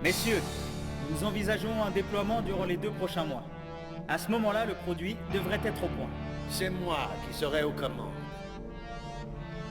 Messieurs, nous envisageons un déploiement durant les 2 prochains mois. À ce moment-là, le produit devrait être au point. C'est moi qui serai aux commandes.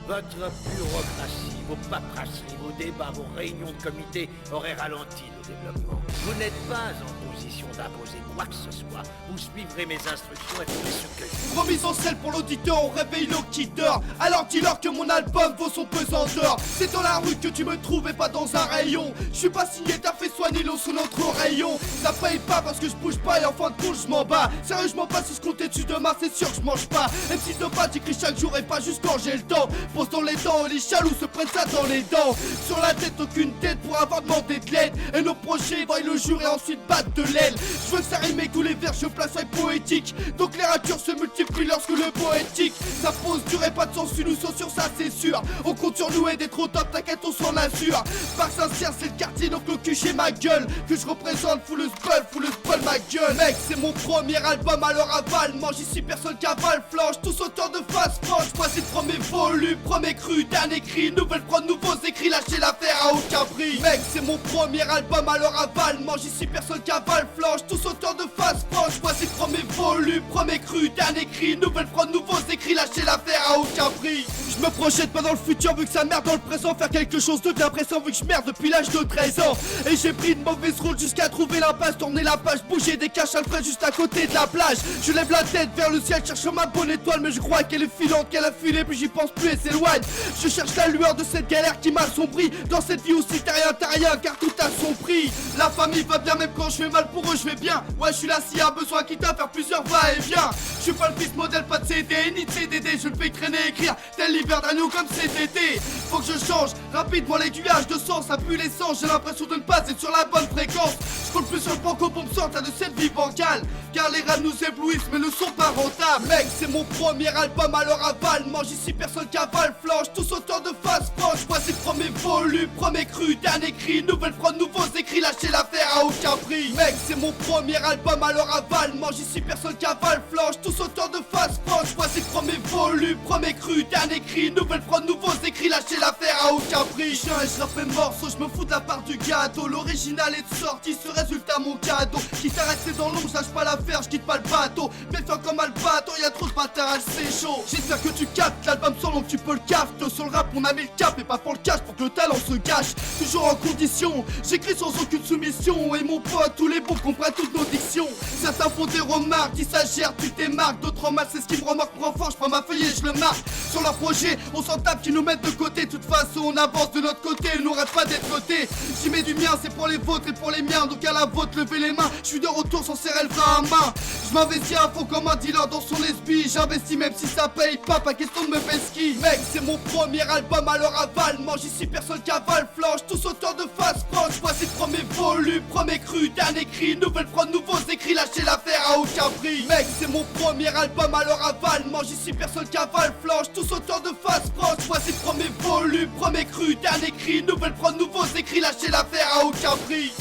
Votre bureaucratie, vos paperasseries, vos débats, vos réunions de comité auraient ralenti le développement. Vous n'êtes pas en position d'imposer quoi que ce soit. Vous suivrez mes instructions et ferez ce que je... Remise en selle pour l'auditeur, on réveille l'eau qui dort. Alors dis-leur que mon album vaut son pesant d'or. C'est dans la rue que tu me trouves et pas dans un rayon. Je suis pas signé, t'as fait soigner l'eau sous notre rayon. Ça paye pas parce que je bouge pas et en fin de compte je m'en bats. Sérieux, je m'en bats si je comptais dessus demain, c'est sûr que je mange pas. Même si de base j'écris chaque jour et pas juste quand j'ai le temps. Pose dans les dents, les chaloux se prennent ça dans les dents. Sur la tête, aucune tête pour avoir demandé de l'aide. Et nos projets voient le jour et ensuite battent de l'aile. Je veux que ça rime et que tous les vers je place soient poétiques. Donc les ratures se multiplient lorsque le poétique ça pose dur et pas de sens, nous sommes sur ça c'est sûr. On compte sur nous et d'être au top, t'inquiète on s'en assure. Par sincère c'est le quartier donc le cul chez ma gueule. Que je représente, fous le spell ma gueule. Mec c'est mon premier album alors aval. Mange ici personne cavale, flanche, tous auteurs de face franche. Voici le premier volume, premier cru, dernier cri. Nouvelle prod, nouveaux écrits, lâchez l'affaire à aucun prix. Mec c'est mon premier album alors aval. Mange ici personne cavale, flanche, tous auteurs de face franche. Voici le premier volume, premier cru, dernier cri. Nouvelle prod, nouveaux écrits, lâchez l'affaire à aucun prix. Je me projette pas dans le futur vu que ça merde dans le présent. Faire quelque chose de bien pressant vu que je merde depuis l'âge de 13 ans. Et j'ai pris une mauvaise route jusqu'à trouver l'impasse. Tourner la page, bouger des caches alfred juste à côté de la plage. Je lève la tête vers le ciel, cherche ma bonne étoile. Mais je crois qu'elle est filante, qu'elle a filé, puis j'y pense plus et s'éloigne. Je cherche la lueur de cette galère qui m'assombrit. Dans cette vie aussi t'as rien car tout a son prix. La famille va bien même quand je fais mal pour eux je vais bien. Ouais je suis là s'il y a besoin quitte à faire plusieurs va-et-vient. Je suis pas le fils modèle, pas de CD ni de CDD. Je le fais traîner, écrire tel l'hiver d'un nous comme cet été. Faut que je change rapidement l'aiguillage de sens. Ça pue l'essence, j'ai l'impression de ne pas être sur la bonne fréquence. Je compte plus sur le banco pour me sortir de cette vie bancale. Car les rêves nous éblouissent mais ne sont pas rentables. Mec c'est mon premier album alors aval. Mange ici personne cavale, flanche, tous auteurs de face franche. Voici le premier volume, premier cru, dernier cri. Nouvelle prod, nouveaux écrits, lâchez l'affaire à aucun prix. Mec c'est mon premier album alors aval. Mange ici personne cavale, flanche, tous auteurs de face franche. Voici le premier volume, premier cru, dernier cri. Nouvelle prod, nouveaux écrits, lâchez l'affaire à aucun prix. Je et je refais morceau, je me fous de la part du gâteau. L'original est de sortie, ce résultat mon cadeau. Quitte à rester dans l'ombre, je lâche pas l'affaire, je quitte pas le bateau. Méfiant comme un bateau, y'a trop de bâtards, c'est chaud. J'espère que tu captes l'album sans donc tu peux le capter. Sur le rap on a mis le cap et pas pour le cash pour que le talent se gâche. Toujours en condition, j'écris sans aucune soumission. Et mon pote, tous les bons comprennent toutes nos dictions. Certains font des remarques, qui s'agèrent, tu t'émarques. D'autres en mal, c'est ce qui me remarque pour enfant. Je prends ma feuille et je le marque. Sur leur projet, on s'en tape qui nous mettent de côté. De toute façon, on avance de notre côté, ils nous reste pas d'être côté. J'y mets du mien, c'est pour les vôtres et pour les miens. Donc à la vôtre, levez les mains. Je suis de retour sans serrer le frein à main. Je m'investis à fond comme un dealer dans son SB. J'investis même si ça paye pas question de me pesquer. Mec, c'est mon premier album alors aval. Mange ici personne cavale, flanche, tous auteurs de face franche. Voici le premier volume, premier cru, dernier cri. Nouvelle prod, nouveaux écrits, lâchez l'affaire à aucun prix. Mec, c'est mon premier album alors aval. Mange ici personne cavale, flanche, tous auteurs de face franche. Voici le premier volume, premier cru, dernier cri. Nouvelle prod, nouveaux écrits, lâchez l'affaire à aucun prix.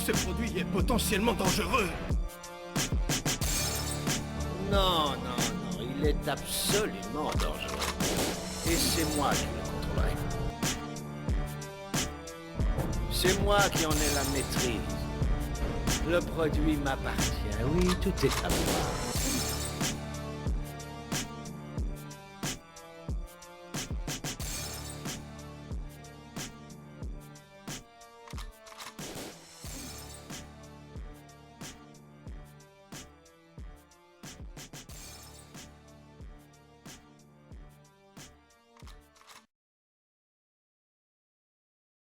Ce produit est potentiellement dangereux. Non, il est absolument dangereux. Et c'est moi qui le contrôlerai. C'est moi qui en ai la maîtrise. Le produit m'appartient, oui, tout est à moi.